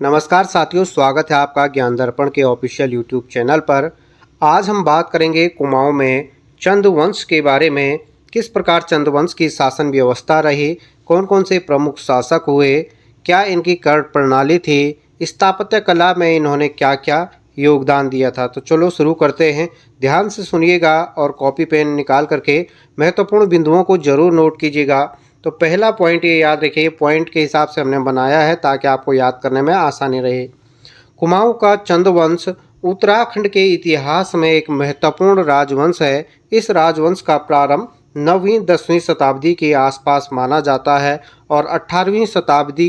नमस्कार साथियों, स्वागत है आपका ज्ञान दर्पण के ऑफिशियल यूट्यूब चैनल पर। आज हम बात करेंगे कुमाऊं में चंद वंश के बारे में। किस प्रकार चंद वंश की शासन व्यवस्था रही, कौन कौन से प्रमुख शासक हुए, क्या इनकी कर प्रणाली थी, स्थापत्य कला में इन्होंने क्या क्या योगदान दिया था। तो चलो शुरू करते हैं। ध्यान से सुनिएगा और कॉपी पेन निकाल करके महत्वपूर्ण बिंदुओं को जरूर नोट कीजिएगा। तो पहला पॉइंट ये याद रखिए, पॉइंट के हिसाब से हमने बनाया है ताकि आपको याद करने में आसानी रहे। कुमाऊं का चंद वंश उत्तराखंड के इतिहास में एक महत्वपूर्ण राजवंश है। इस राजवंश का प्रारंभ 9वीं-10वीं शताब्दी के आसपास माना जाता है और 18वीं शताब्दी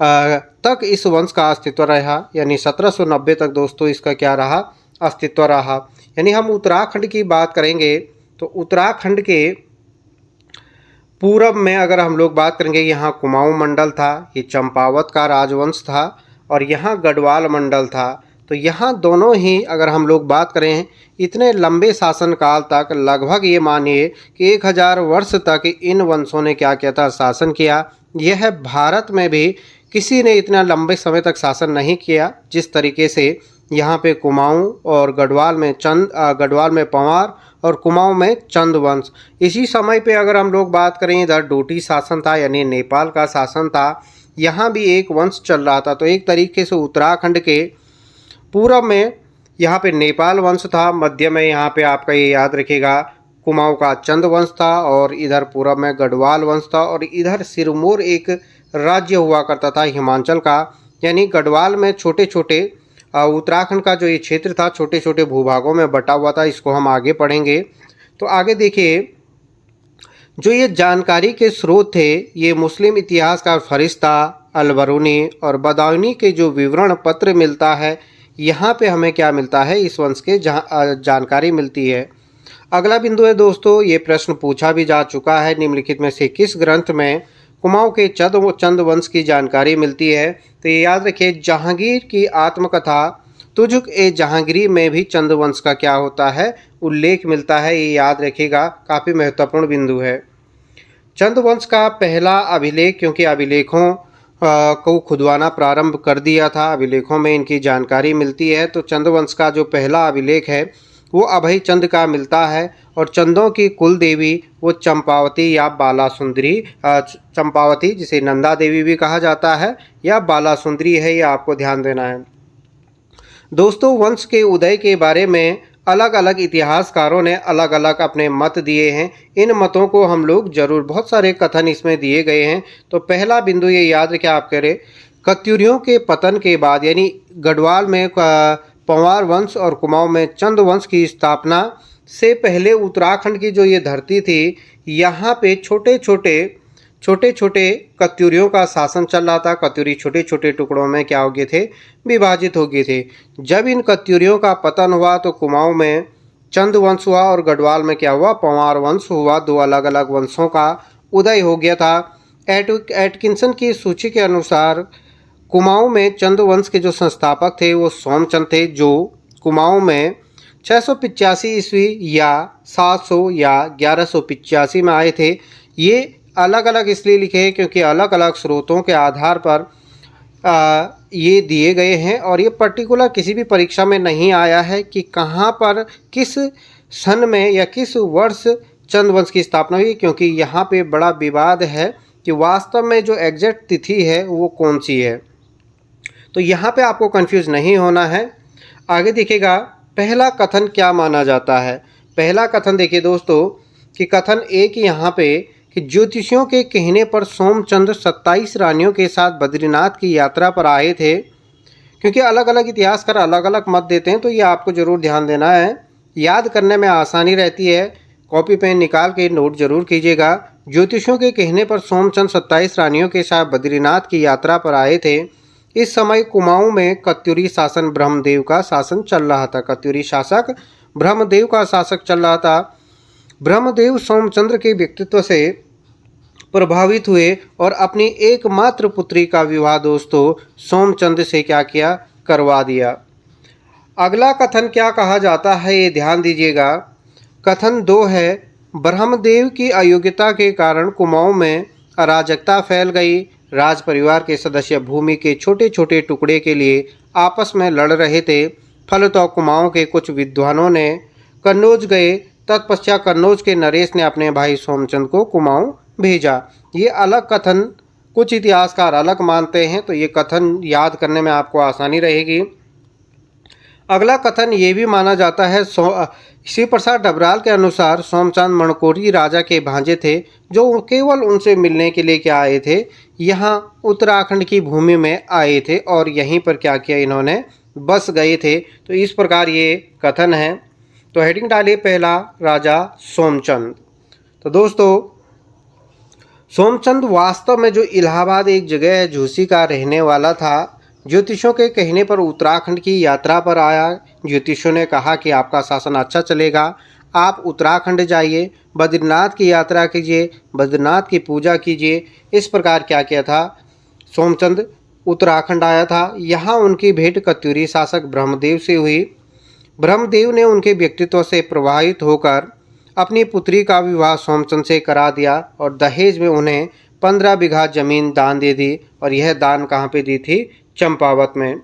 तक इस वंश का अस्तित्व रहा, यानी 1790 तक दोस्तों इसका क्या रहा, अस्तित्व रहा। यानी हम उत्तराखंड की बात करेंगे तो उत्तराखंड के पूरब में अगर हम लोग बात करेंगे, यहाँ कुमाऊं मंडल था, ये चंपावत का राजवंश था, और यहाँ गढ़वाल मंडल था। तो यहाँ दोनों ही अगर हम लोग बात करें, इतने लंबे शासनकाल तक, लगभग ये मानिए कि 1000 वर्ष तक इन वंशों ने क्या किया था, शासन किया। यह भारत में भी किसी ने इतना लंबे समय तक शासन नहीं किया जिस तरीके से यहाँ पे कुमाऊं और गढ़वाल में पंवार और कुमाऊं में चंद वंश। इसी समय पे अगर हम लोग बात करें, इधर डोटी शासन था, यानी नेपाल का शासन था, यहाँ भी एक वंश चल रहा था। तो एक तरीके से उत्तराखंड के पूरब में यहाँ पे नेपाल वंश था, मध्य में यहाँ पे आपका ये याद रखिएगा कुमाऊं का चंद वंश था, और इधर पूरब में गढ़वाल वंश था, और इधर सिरमौर एक राज्य हुआ करता था हिमाचल का। यानी गढ़वाल में छोटे छोटे उत्तराखंड का जो ये क्षेत्र था छोटे छोटे भूभागों में बटा हुआ था। इसको हम आगे पढ़ेंगे। तो आगे देखिए, जो ये जानकारी के स्रोत थे, ये मुस्लिम इतिहासकार फरिश्ता, अलबरूनी और बदायूनी के जो विवरण पत्र मिलता है, यहाँ पे हमें क्या मिलता है, इस वंश के जानकारी मिलती है। अगला बिंदु है दोस्तों, ये प्रश्न पूछा भी जा चुका है, निम्नलिखित में से किस ग्रंथ में कुमाऊं के चंद वंश की जानकारी मिलती है। तो ये याद रखिए, जहांगीर की आत्मकथा तुजुक ए जहांगीरी में भी चंद वंश का क्या होता है, उल्लेख मिलता है। ये याद रखिएगा, काफ़ी महत्वपूर्ण बिंदु है। चंद वंश का पहला अभिलेख, क्योंकि अभिलेखों को खुदवाना प्रारंभ कर दिया था, अभिलेखों में इनकी जानकारी मिलती है। तो चंद वंश का जो पहला अभिलेख है वो अभय चंद का मिलता है, और चंदों की कुल देवी वो चंपावती या बालासुंदरी, चंपावती जिसे नंदा देवी भी कहा जाता है, या बालासुंदरी है, ये आपको ध्यान देना है। दोस्तों, वंश के उदय के बारे में अलग अलग इतिहासकारों ने अलग अलग अपने मत दिए हैं। इन मतों को हम लोग जरूर, बहुत सारे कथन इसमें दिए गए हैं। तो पहला बिंदु ये याद रखें आप करें, कत्यूरियों के पतन के बाद, यानी गढ़वाल में पंवार वंश और कुमाऊं में चंद वंश की स्थापना से पहले उत्तराखंड की जो ये धरती थी, यहाँ पे छोटे छोटे कत्यूरियों का शासन चल रहा था। कत्यूरी छोटे छोटे टुकड़ों में क्या हो गए थे, विभाजित हो गए थे। जब इन कत्यूरियों का पतन हुआ तो कुमाऊं में चंद वंश हुआ और गढ़वाल में क्या हुआ, पंवार वंश हुआ। दो अलग अलग वंशों का उदय हो गया था। एटकिंसन की सूची के अनुसार कुमाऊं में चंद वंश के जो संस्थापक थे वो सोमचंद थे, जो कुमाऊं में 685 ईस्वी या 700 या 1185 में आए थे। ये अलग अलग इसलिए लिखे हैं क्योंकि अलग अलग स्रोतों के आधार पर ये दिए गए हैं, और ये पर्टिकुलर किसी भी परीक्षा में नहीं आया है कि कहाँ पर किस सन में या किस वर्ष चंद वंश की स्थापना हुई, क्योंकि यहाँ पे बड़ा विवाद है कि वास्तव में जो एग्जैक्ट तिथि है वो कौन सी है। तो यहाँ पे आपको कंफ्यूज नहीं होना है। आगे देखिएगा, पहला कथन क्या माना जाता है। पहला कथन देखिए दोस्तों, कि कथन एक यहाँ पे कि ज्योतिषियों के कहने पर सोमचंद्र 27 रानियों के साथ बद्रीनाथ की यात्रा पर आए थे। क्योंकि अलग अलग इतिहासकार अलग अलग मत देते हैं, तो ये आपको जरूर ध्यान देना है, याद करने में आसानी रहती है। कॉपी पेन निकाल के नोट जरूर कीजिएगा। ज्योतिषियों के कहने पर सोमचंद्र 27 रानियों के साथ बद्रीनाथ की यात्रा पर आए थे। इस समय कुमाऊं में कत्यूरी शासन ब्रह्मदेव का शासन चल रहा था। कत्यूरी शासक ब्रह्मदेव का शासक चल रहा था। ब्रह्मदेव सोमचंद्र के व्यक्तित्व से प्रभावित हुए और अपनी एकमात्र पुत्री का विवाह दोस्तों सोमचंद से क्या किया, करवा दिया। अगला कथन क्या कहा जाता है, ये ध्यान दीजिएगा। कथन 2 है, ब्रह्मदेव की अयोग्यता के कारण कुमाऊं में अराजकता फैल गई। राज परिवार के सदस्य भूमि के छोटे छोटे टुकड़े के लिए आपस में लड़ रहे थे। फलतः कुमाऊं के कुछ विद्वानों ने कन्नौज गए। तत्पश्चात कन्नौज के नरेश ने अपने भाई सोमचंद को कुमाऊं भेजा। ये अलग कथन कुछ इतिहासकार अलग मानते हैं, तो ये कथन याद करने में आपको आसानी रहेगी। अगला कथन ये भी माना जाता है, शिव प्रसाद डबराल के अनुसार सोमचंद मणकोरी राजा के भांजे थे, जो केवल उनसे मिलने के लिए क्या आए थे, यहाँ उत्तराखंड की भूमि में आए थे और यहीं पर क्या किया, इन्होंने बस गए थे। तो इस प्रकार ये कथन है। तो हेडिंग डालिए पहला, राजा सोमचंद। तो दोस्तों, सोमचंद वास्तव में जो इलाहाबाद एक जगह है झूसी का रहने वाला था। ज्योतिषों के कहने पर उत्तराखंड की यात्रा पर आया। ज्योतिषों ने कहा कि आपका शासन अच्छा चलेगा, आप उत्तराखंड जाइए, बद्रीनाथ की यात्रा कीजिए, बद्रीनाथ की पूजा कीजिए। इस प्रकार क्या किया था, सोमचंद उत्तराखंड आया था। यहाँ उनकी भेंट कत्यूरी शासक ब्रह्मदेव से हुई। ब्रह्मदेव ने उनके व्यक्तित्व से प्रभावित होकर अपनी पुत्री का विवाह सोमचंद से करा दिया और दहेज में उन्हें 15 बीघा जमीन दान दे दी। और यह दान कहाँ पे दी थी, चंपावत में।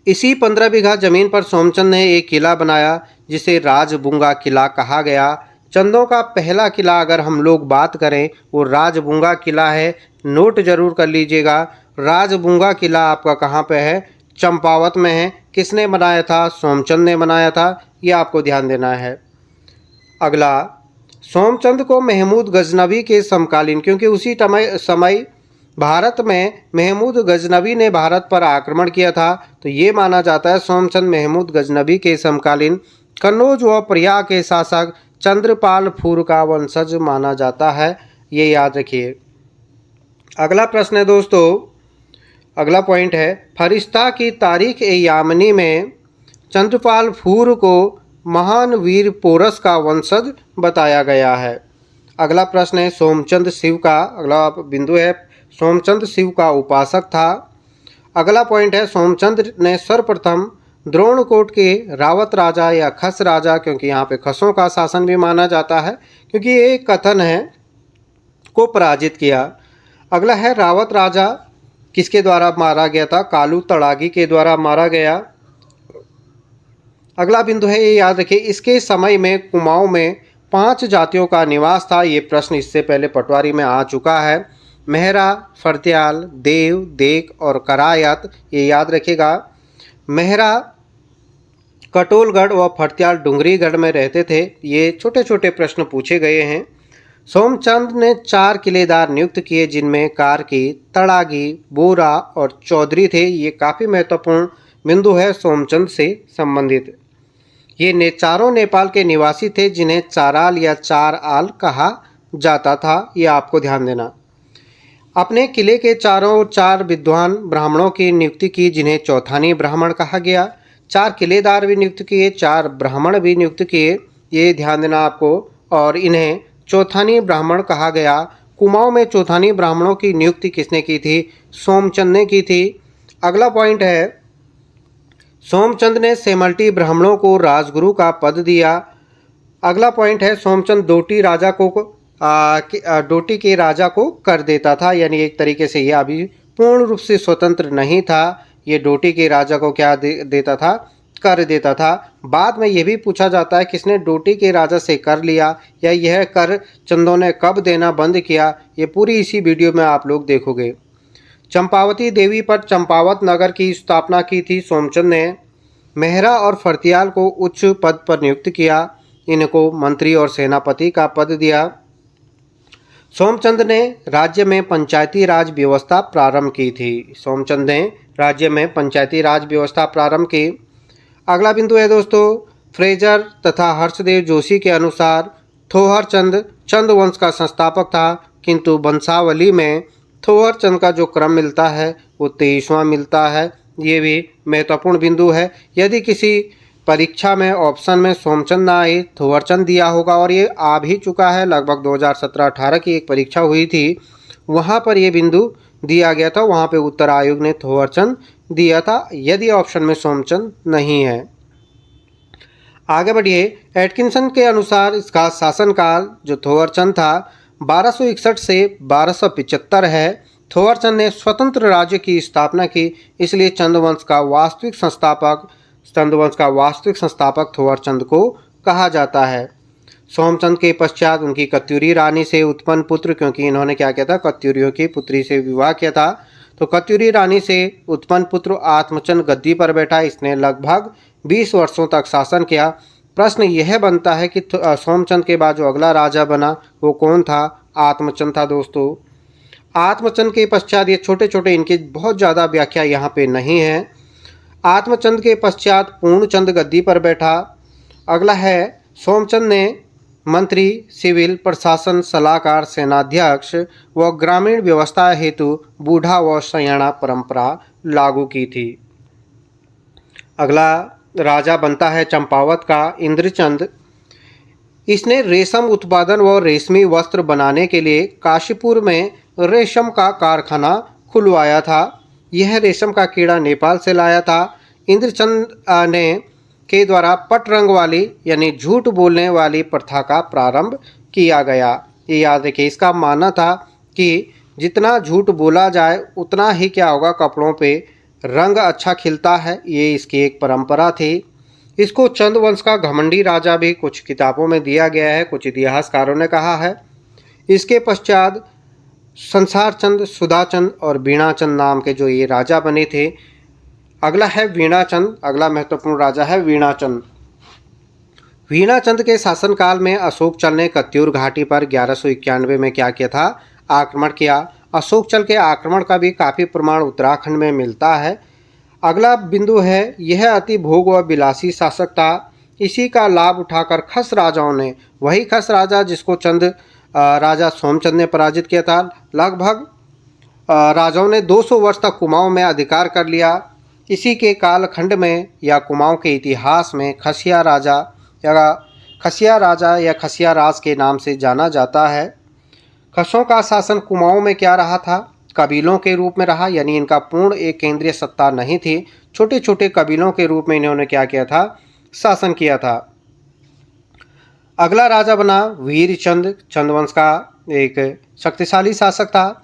इसी 15 बीघा जमीन पर सोमचंद ने एक किला बनाया जिसे राजबुंगा किला कहा गया। चंदों का पहला किला अगर हम लोग बात करें वो राजबुंगा किला है, नोट जरूर कर लीजिएगा। राजबुंगा किला आपका कहाँ पे है, चंपावत में है। किसने बनाया था, सोमचंद ने बनाया था, ये आपको ध्यान देना है। अगला, सोमचंद को महमूद गजनवी के समकालीन, क्योंकि उसी समय भारत में महमूद गजनवी ने भारत पर आक्रमण किया था, तो ये माना जाता है सोमचंद महमूद गजनवी के समकालीन कन्नौज व प्रयाग के शासक चंद्रपाल फूर का वंशज माना जाता है, ये याद रखिए। अगला प्रश्न है दोस्तों, अगला पॉइंट है, फरिश्ता की तारीख ए यामनी में चंद्रपाल फूर को महान वीर पोरस का वंशज बताया गया है। अगला प्रश्न है, सोमचंद शिव का, अगला बिंदु है, सोमचंद शिव का उपासक था। अगला पॉइंट है, सोमचंद ने सर्वप्रथम द्रोणकोट के रावत राजा या खस राजा, क्योंकि यहाँ पे खसों का शासन भी माना जाता है क्योंकि ये एक कथन है, को पराजित किया। अगला है, रावत राजा किसके द्वारा मारा गया था, कालू तड़ागी के द्वारा मारा गया। अगला बिंदु है, ये याद रखिए, इसके समय में कुमाऊं में 5 जातियों का निवास था। ये प्रश्न इससे पहले पटवारी में आ चुका है। मेहरा, फर्त्याल, देव, देक और करायत, ये याद रखिएगा। मेहरा कटोलगढ़ व फर्त्याल डुंगरीगढ़ में रहते थे। ये छोटे छोटे प्रश्न पूछे गए हैं। सोमचंद ने 4 किलेदार नियुक्त किए जिनमें कारकी, तड़ागी, बोरा और चौधरी थे। ये काफ़ी महत्वपूर्ण बिंदु है सोमचंद से संबंधित। ये चारों नेपाल के निवासी थे जिन्हें चाराल या चार आल कहा जाता था, ये आपको ध्यान देना। अपने किले के चारों ओर 4 विद्वान ब्राह्मणों की नियुक्ति की जिन्हें चौथानी ब्राह्मण कहा गया। 4 किलेदार भी नियुक्त किए, 4 ब्राह्मण भी नियुक्त किए, ये ध्यान देना आपको, और इन्हें चौथानी ब्राह्मण कहा गया। कुमाऊं में चौथानी ब्राह्मणों की नियुक्ति किसने की थी, सोमचंद ने की थी। अगला पॉइंट है, सोमचंद ने सेमल्टी ब्राह्मणों को राजगुरु का पद दिया। अगला पॉइंट है, सोमचंद डोटी के राजा को कर देता था, यानी एक तरीके से यह अभी पूर्ण रूप से स्वतंत्र नहीं था। ये डोटी के राजा को क्या देता था, कर देता था। बाद में यह भी पूछा जाता है किसने डोटी के राजा से कर लिया या यह कर चंदों ने कब देना बंद किया, ये पूरी इसी वीडियो में आप लोग देखोगे। चंपावती देवी पर चंपावत नगर की स्थापना की थी सोमचंद ने। मेहरा और फर्त्याल को उच्च पद पर नियुक्त किया, इनको मंत्री और सेनापति का पद दिया। सोमचंद ने राज्य में पंचायती राज व्यवस्था प्रारंभ की थी। सोमचंद ने राज्य में पंचायती राज व्यवस्था प्रारंभ की। अगला बिंदु है दोस्तों, फ्रेजर तथा हर्षदेव जोशी के अनुसार थोहर चंद चंद वंश का संस्थापक था, किंतु वंशावली में थोहर चंद का जो क्रम मिलता है वो 23वां मिलता है। ये भी महत्वपूर्ण बिंदु है। यदि किसी परीक्षा में ऑप्शन में सोमचंद ना आए, थोहरचंद दिया होगा, और ये आ भी चुका है। लगभग 2017-18 की एक परीक्षा हुई थी, वहाँ पर ये बिंदु दिया गया था, वहाँ पे उत्तर आयोग ने थोहरचंद दिया था यदि ऑप्शन में सोमचंद नहीं है। आगे बढ़िए, एटकिंसन के अनुसार इसका शासनकाल जो थोहरचंद था 1261 से 1275 है। थोवरचंद ने स्वतंत्र राज्य की स्थापना की, इसलिए चंदवंश का वास्तविक संस्थापक थोवरचंद को कहा जाता है। सोमचंद के पश्चात उनकी कत्यूरी रानी से उत्पन्न पुत्र, क्योंकि इन्होंने क्या किया था, कत्यूरियों की पुत्री से विवाह किया था, तो कत्यूरी रानी से उत्पन्न पुत्र आत्मचंद गद्दी पर बैठा। इसने लगभग 20 वर्षों तक शासन किया। प्रश्न यह बनता है कि सोमचंद के बाद जो अगला राजा बना वो कौन था? आत्मचंद था दोस्तों। आत्मचंद के पश्चात ये छोटे छोटे, इनकी बहुत ज़्यादा व्याख्या यहाँ पे नहीं है। आत्मचंद के पश्चात पूर्णचंद गद्दी पर बैठा। अगला है सोमचंद ने मंत्री, सिविल, प्रशासन, सलाहकार, सेनाध्यक्ष व ग्रामीण व्यवस्था हेतु बूढ़ा व सयाना परंपरा लागू की थी। अगला राजा बनता है चंपावत का इंद्रचंद। इसने रेशम उत्पादन व रेशमी वस्त्र बनाने के लिए काशीपुर में रेशम का कारखाना खुलवाया था। यह रेशम का कीड़ा नेपाल से लाया था। इंद्रचंद ने के द्वारा पट रंग वाली यानी झूठ बोलने वाली प्रथा का प्रारंभ किया गया। ये याद रखिए, इसका मानना था कि जितना झूठ बोला जाए उतना ही क्या होगा, कपड़ों पे रंग अच्छा खिलता है। ये इसकी एक परंपरा थी। इसको चंदवंश का घमंडी राजा भी कुछ किताबों में दिया गया है, कुछ इतिहासकारों ने कहा है। इसके पश्चात संसारचंद, सुधाचंद और वीणाचंद नाम के जो ये राजा बने थे। अगला है वीणाचंद। अगला महत्वपूर्ण राजा है वीणाचंद। वीणाचंद के शासनकाल में अशोकचल ने कत्यूर घाटी पर 1191 में क्या किया था, आक्रमण किया। अशोकचल के आक्रमण का भी काफ़ी प्रमाण उत्तराखंड में मिलता है। अगला बिंदु है, यह अति भोग व विलासी शासक था। इसी का लाभ उठाकर खस राजाओं ने, वही खस राजा जिसको राजा सोमचंद ने पराजित किया था, लगभग राजाओं ने 200 वर्ष तक कुमाऊं में अधिकार कर लिया। इसी के कालखंड में या कुमाऊं के इतिहास में खसिया राजा या खसिया राज के नाम से जाना जाता है। खसों का शासन कुमाऊं में क्या रहा था, कबीलों के रूप में रहा, यानी इनका पूर्ण एक केंद्रीय सत्ता नहीं थी। छोटे छोटे कबीलों के रूप में इन्होंने क्या किया था, शासन किया था। अगला राजा बना वीरचंद। चंदवंश का एक शक्तिशाली शासक था।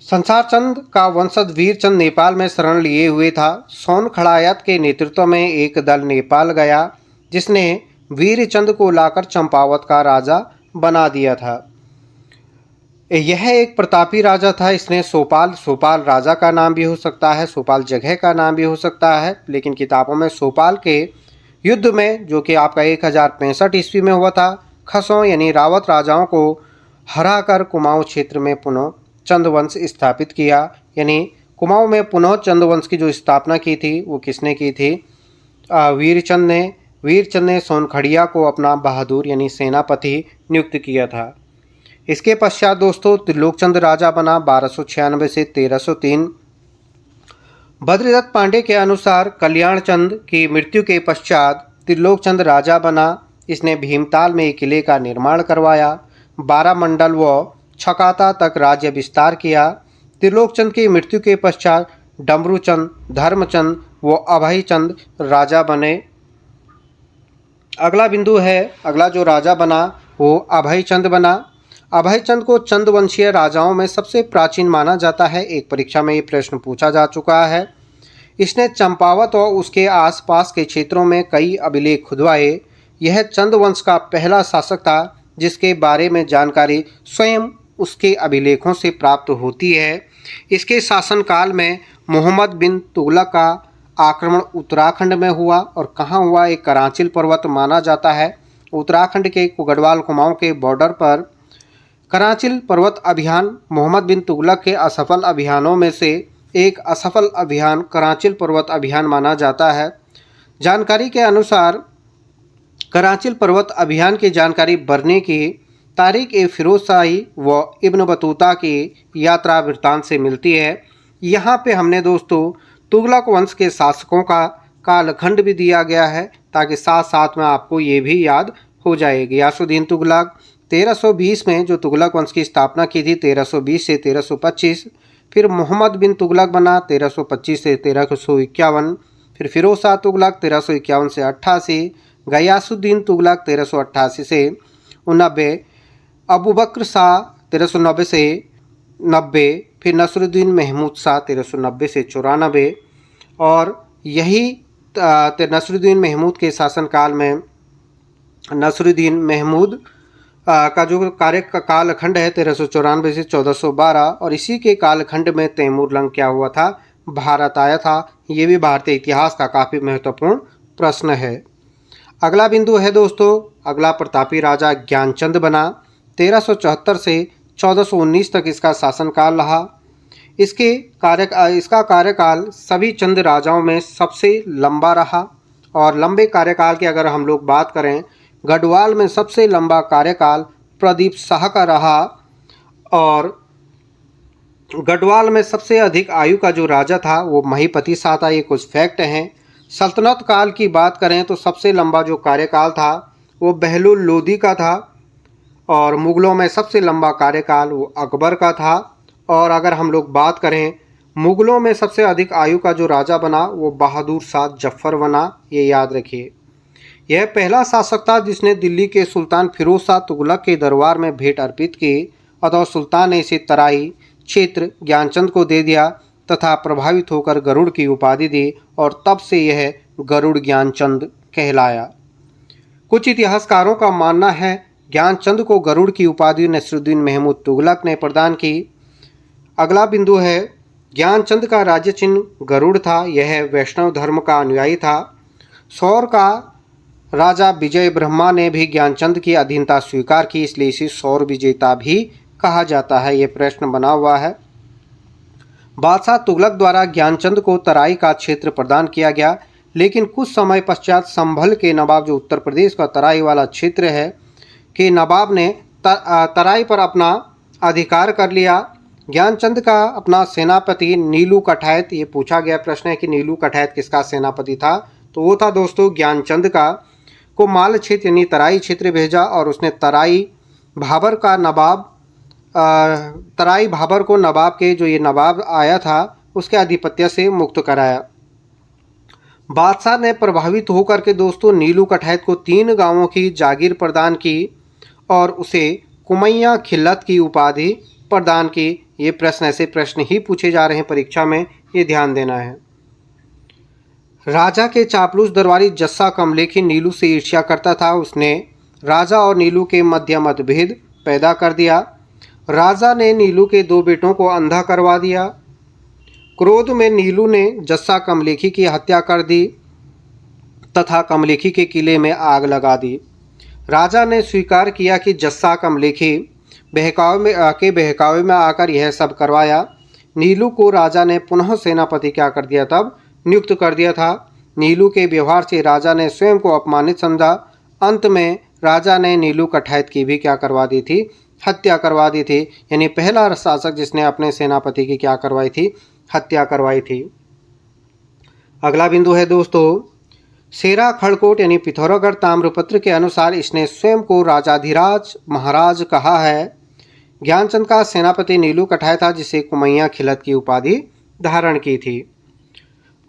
संसारचंद का वंशज वीरचंद नेपाल में शरण लिए हुए था। सोन खड़ायत के नेतृत्व में एक दल नेपाल गया, जिसने वीरचंद को लाकर चंपावत का राजा बना दिया था। यह एक प्रतापी राजा था। इसने सोपाल राजा का नाम भी हो सकता है, सोपाल जगह का नाम भी हो सकता है, लेकिन किताबों में सोपाल के युद्ध में, जो कि आपका 1065 ईस्वी में हुआ था, खसों यानी रावत राजाओं को हराकर कुमाऊं क्षेत्र में पुनः चंदवंश स्थापित किया। यानी कुमाऊं में पुनः चंदवंश की जो स्थापना की थी वो किसने की थी, वीरचंद ने सोनखड़िया को अपना बहादुर यानी सेनापति नियुक्त किया था। इसके पश्चात दोस्तों त्रिलोकचंद राजा बना 1296 से 1303। बद्रीदत्त पांडे के अनुसार कल्याणचंद की मृत्यु के पश्चात त्रिलोकचंद राजा बना। इसने भीमताल में एक किले का निर्माण करवाया, 12 मंडल व छकाता तक राज्य विस्तार किया। त्रिलोकचंद की मृत्यु के पश्चात डमरूचंद, धर्मचंद व अभयचंद राजा बने। अगला बिंदु है, अगला जो राजा बना वो अभयचंद बना। अभयचंद को चंदवंशीय राजाओं में सबसे प्राचीन माना जाता है। एक परीक्षा में ये प्रश्न पूछा जा चुका है। इसने चंपावत और उसके आसपास के क्षेत्रों में कई अभिलेख खुदवाए। यह चंदवंश का पहला शासक था जिसके बारे में जानकारी स्वयं उसके अभिलेखों से प्राप्त होती है। इसके शासनकाल में मोहम्मद बिन तुगलक का आक्रमण उत्तराखंड में हुआ और कहाँ हुआ, एक करांचिल पर्वत माना जाता है। उत्तराखंड के गढ़वाल कुमाऊं के बॉर्डर पर करांचिल पर्वत अभियान मोहम्मद बिन तुगलक के असफल अभियानों में से एक असफल अभियान करांचिल पर्वत अभियान माना जाता है। जानकारी के अनुसार करांचिल पर्वत अभियान की जानकारी भरने की तारीख ए फिरोज शाही व इब्न बतूता की यात्रा वृत्तांत से मिलती है। यहाँ पे हमने दोस्तों तुगलक वंश के शासकों का कालखंड भी दिया गया है, ताकि साथ साथ में आपको ये भी याद हो जाएगी। गियासुद्दीन तुगलक 1320 में जो तुगलक वंश की स्थापना की थी 1320 से 1325। फिर मोहम्मद बिन तुगलक बना 1325 से 1351। फिर फिरोज शाह तुगलक 1351 से 88। गियासुद्दीन तुगलक 1388 से 89। अबू बकर शाह 1390 से 1390, फिर नसरुद्दीन महमूद शाह 1390 से 94, और यही नसरुद्दीन महमूद के शासनकाल में नसरुद्दीन महमूद का जो कालखंड है 1394 से 1412, और इसी के कालखंड में तैमूर लंग क्या हुआ था, भारत आया था। ये भी भारतीय इतिहास का काफ़ी महत्वपूर्ण प्रश्न है। अगला बिंदु है दोस्तों, अगला प्रतापी राजा ज्ञानचंद बना। 1374 से 1419 तक इसका शासनकाल रहा। इसका कार्यकाल सभी चंद राजाओं में सबसे लंबा रहा। और लंबे कार्यकाल की अगर हम लोग बात करें, गढ़वाल में सबसे लंबा कार्यकाल प्रदीप शाह का रहा, और गढ़वाल में सबसे अधिक आयु का जो राजा था वो महीपति शाह था। ये कुछ फैक्ट हैं। सल्तनत काल की बात करें तो सबसे लंबा जो कार्यकाल था वो बहलुल लोदी का था, और मुग़लों में सबसे लंबा कार्यकाल वो अकबर का था। और अगर हम लोग बात करें मुग़लों में सबसे अधिक आयु का जो राजा बना वो बहादुर शाह जफ़र बना, ये याद रखिए। यह पहला शासक था जिसने दिल्ली के सुल्तान फिरोज शाह तुगलक के दरबार में भेंट अर्पित की, अतः सुल्तान ने इसे तराई क्षेत्र ज्ञानचंद को दे दिया तथा प्रभावित होकर गरुड़ की उपाधि दी, और तब से यह गरुड़ ज्ञानचंद कहलाया। कुछ इतिहासकारों का मानना है ज्ञानचंद को गरुड़ की उपाधि नसरुद्दीन महमूद तुगलक ने प्रदान की। अगला बिंदु है, ज्ञानचंद का राज्य चिन्ह गरुड़ था। यह वैष्णव धर्म का अनुयायी था। सौर का राजा विजय ब्रह्मा ने भी ज्ञानचंद की अधीनता स्वीकार की, इसलिए इसे सौर विजेता भी कहा जाता है। ये प्रश्न बना हुआ है। बादशाह तुगलक द्वारा ज्ञानचंद को तराई का क्षेत्र प्रदान किया गया, लेकिन कुछ समय पश्चात संभल के नवाब, जो उत्तर प्रदेश का तराई वाला क्षेत्र है, के नवाब ने तराई पर अपना अधिकार कर लिया। ज्ञानचंद का अपना सेनापति नीलू कठायत, ये पूछा गया प्रश्न है कि नीलू कठायत किसका सेनापति था, तो वो था दोस्तों ज्ञानचंद का, को माल क्षेत्र यानी तराई क्षेत्र भेजा, और उसने तराई भाबर को नवाब के, जो ये नवाब आया था, उसके आधिपत्य से मुक्त कराया। बादशाह ने प्रभावित होकर के दोस्तों नीलू कठायत को 3 गांवों की जागीर प्रदान की और उसे कुमैया खिल्लत की उपाधि प्रदान की। ये प्रश्न, ऐसे प्रश्न ही पूछे जा रहे हैं परीक्षा में, ये ध्यान देना है। राजा के चापलूस दरबारी जस्सा कमलेखी नीलू से ईर्ष्या करता था। उसने राजा और नीलू के मध्य मतभेद पैदा कर दिया। राजा ने नीलू के 2 बेटों को अंधा करवा दिया। क्रोध में नीलू ने जस्सा कमलेखी की हत्या कर दी तथा कमलेखी के किले में आग लगा दी। राजा ने स्वीकार किया कि जस्सा कमलेखी बहकावे में आकर यह सब करवाया। नीलू को राजा ने पुनः सेनापति क्या कर दिया, तब नियुक्त कर दिया था। नीलू के व्यवहार से राजा ने स्वयं को अपमानित समझा। अंत में राजा ने नीलू कठायत की भी क्या करवा दी थी, हत्या करवा दी थी। यानी पहला शासक जिसने अपने सेनापति की क्या करवाई थी, हत्या करवाई थी। अगला बिंदु है दोस्तों, शेरा खड़कोट यानी पिथौरागढ़ ताम्रपत्र के अनुसार इसने स्वयं को राजाधिराज महाराज कहा है। ज्ञानचंद का सेनापति नीलू कठायत था, जिसे कुमैया खिलत की उपाधि धारण की थी।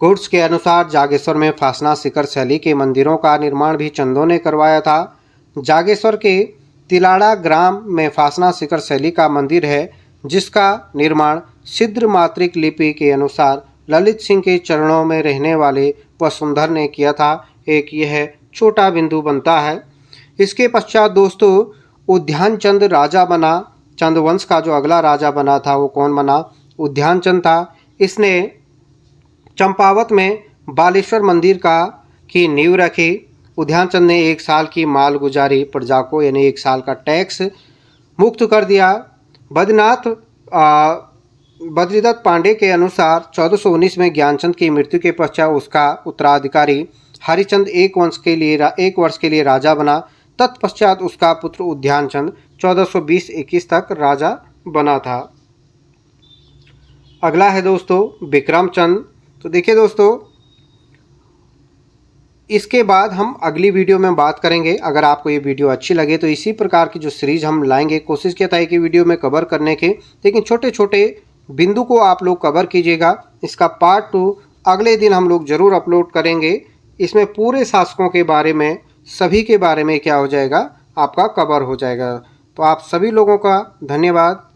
गुड्स के अनुसार जागेश्वर में फासना शिखर शैली के मंदिरों का निर्माण भी चंदों ने करवाया था। जागेश्वर के तिलाड़ा ग्राम में फासना शिखर शैली का मंदिर है, जिसका निर्माण सिद्ध मात्रिक लिपि के अनुसार ललित सिंह के चरणों में रहने वाले वसुंधर ने किया था। एक यह छोटा बिंदु बनता है। इसके पश्चात दोस्तों उद्यानचंद राजा बना। चंदवंश का जो अगला राजा बना था वो कौन बना, उद्यानचंद था। इसने चंपावत में बालेश्वर मंदिर की नींव रखी। उद्यानचंद ने 1 साल की माल गुजारी प्रजा को, यानी 1 साल का टैक्स मुक्त कर दिया। बद्रीदत्त पांडे के अनुसार 1419 में ज्ञानचंद की मृत्यु के पश्चात उसका उत्तराधिकारी हरिचंद 1 वर्ष के लिए राजा बना। तत्पश्चात उसका पुत्र उद्यानचंद 1420-21 तक राजा बना था। अगला है दोस्तों विक्रमचंद। तो देखिए दोस्तों, इसके बाद हम अगली वीडियो में बात करेंगे। अगर आपको ये वीडियो अच्छी लगे तो इसी प्रकार की जो सीरीज हम लाएंगे, कोशिश किया था एक ही वीडियो में कवर करने के, लेकिन छोटे छोटे बिंदु को आप लोग कवर कीजिएगा। इसका पार्ट 2 अगले दिन हम लोग ज़रूर अपलोड करेंगे। इसमें पूरे शासकों के बारे में, सभी के बारे में क्या हो जाएगा, आपका कवर हो जाएगा। तो आप सभी लोगों का धन्यवाद।